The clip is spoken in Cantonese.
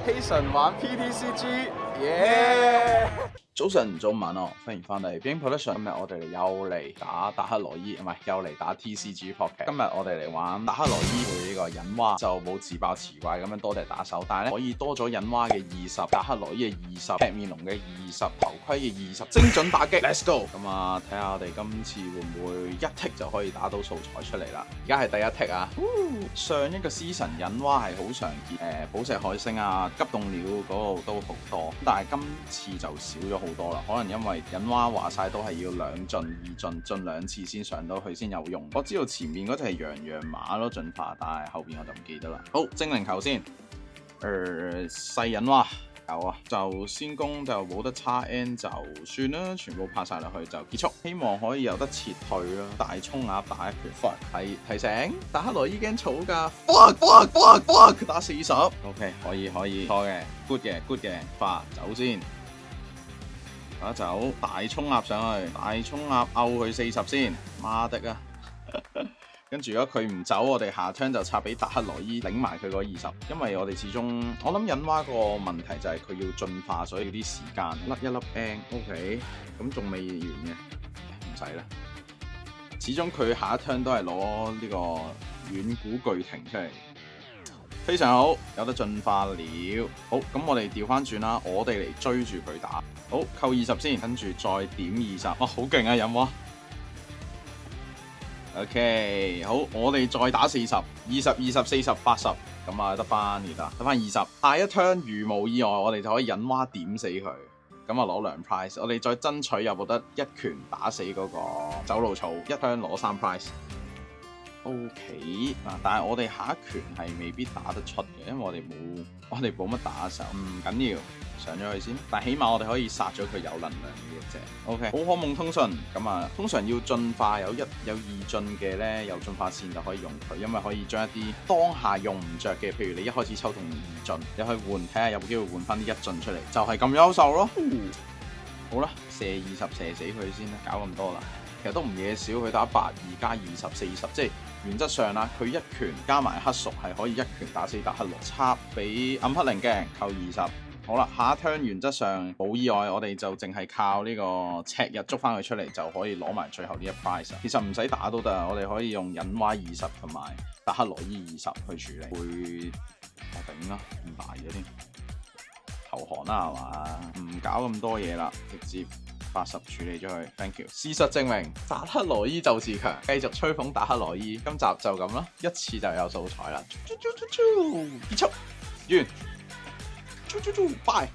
希神玩 PTCG，耶！早晨，早晚哦，歡迎翻嚟 Being Production。今日我哋又嚟打達克羅伊，唔係又嚟打 TCG Pocket。今日我哋嚟玩達克羅伊配呢個隱蛙，就冇自爆磁怪咁樣多隻打手，但係咧可以多咗隱蛙嘅20、達克羅伊嘅20、赤面龍嘅20、頭盔嘅20，精準打擊。Let's go！咁啊，睇下我哋今次會唔會一剔就可以打到素材出嚟啦？而家係第一剔啊！上一個 season 隱蛙係好常見，寶石海星啊、急凍鳥嗰度都好多，但係今次就少咗好多啦。可能因為隱蛙話晒都係要2進2次先上到去先有用。我知道前面嗰隻係洋洋馬咯進化，但係後邊我就唔記得啦。好，精靈球先，細隱蛙有啊，就先攻就冇得叉 N 就算啦，全部拍晒落去就結束。希望可以有得撤退啦。大衝鴨打一拳，提醒達克羅伊驚草㗎 ，fuck 打40 ，OK 可以錯嘅 ，good 嘅，走先。打走大衝鴨上去，大衝鴨勾佢40先，媽的啊！跟住如果佢唔走，我哋下 turn 就插俾達克羅伊領埋佢嗰20，因為我哋始終我諗隱蛙個問題就係佢要進化，所以要啲時間甩一粒 N，OK， 咁仲未完嘅，唔使啦。始終佢下一 turn 都係攞呢個遠古巨庭出嚟，非常好，有得進化了。好，咁我哋調翻轉啦，我哋嚟追住佢打。好，扣20先，跟住再點20，哇，好勁啊隱蛙！ OK， 好，我哋再打40、20、40、80，咁啊得翻20。下一 turn 如無意外，我哋就可以隱蛙點死佢，咁啊攞2 prize。我哋再爭取有冇得一拳打死嗰個走路草，一 turn 攞3 prize。OK， 但係我哋下一拳係未必打得出嘅，因為我哋冇乜打手，唔緊要。上咗去先，但起碼我哋可以殺咗佢有能量嘅一隻。OK， 寶可夢通訊咁啊，通常要進化有2進嘅咧，有進化線就可以用佢，因為可以將一啲當下用唔着嘅，譬如你一開始抽中2進，你可以換睇下有冇機會換翻啲1進出嚟，就係咁優秀咯。好啦，射20射死佢先啦，搞咁多啦，其實都唔嘢少，佢打82加20 40，即係原則上啦，佢一拳加埋黑屬係可以一拳打死達克羅，插俾暗黑靈鏡扣20。好啦，下一 turn 原則上冇意外，我哋就淨係靠呢個赤日捉翻佢出嚟，就可以攞埋最後呢一 prize。其實唔使打都得，我哋可以用隱蛙20同埋達克羅伊20去處理。會我頂啦，唔大嘅添，投降啦係嘛？唔搞咁多嘢啦，直接80處理咗佢。Thank you。事實證明達克羅伊就是強，繼續吹捧達克羅伊。今集就咁啦，一次就有素材啦。結束完。拜。